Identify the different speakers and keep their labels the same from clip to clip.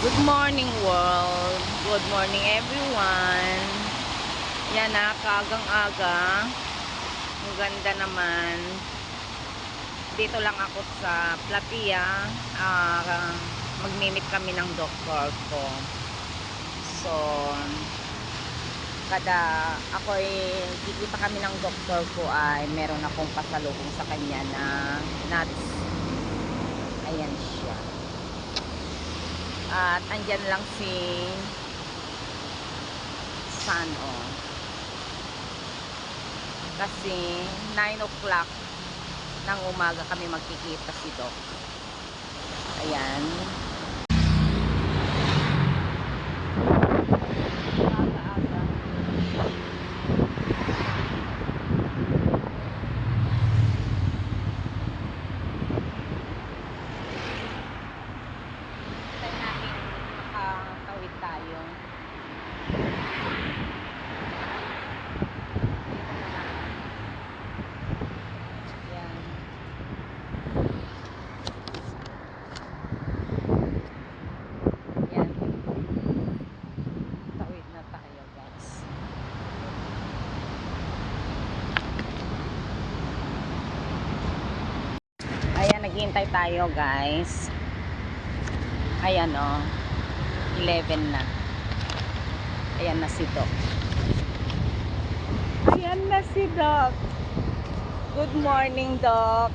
Speaker 1: Good morning world. Good morning everyone. Yan na, kaagang-aga. Ang ganda naman. Dito lang ako sa Platia. Magmimit kami ng doktor ko. So, kada ako kikita kami ng doktor ko ay meron akong pasalubong sa kanya na nuts. Ayan siya. At andyan lang si San, oh. Kasi 9 o'clock ng umaga kami magkikita si Doc. Ayan. Aga-aga. Tayo natin makatawid tayo. Ayan. Ayan. Tawid na tayo, guys. Ayan, naghihintay tayo, guys. Ayan, oh. 11 na. Ayan na si Doc. Ayan na si Doc. Good morning, Doc.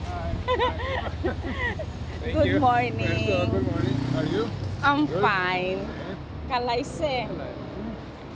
Speaker 2: Thank
Speaker 1: Good
Speaker 2: you.
Speaker 1: morning.
Speaker 2: Good morning. How are you?
Speaker 1: I'm
Speaker 2: Good.
Speaker 1: fine.
Speaker 2: Okay.
Speaker 1: Kalayse.
Speaker 2: Hello.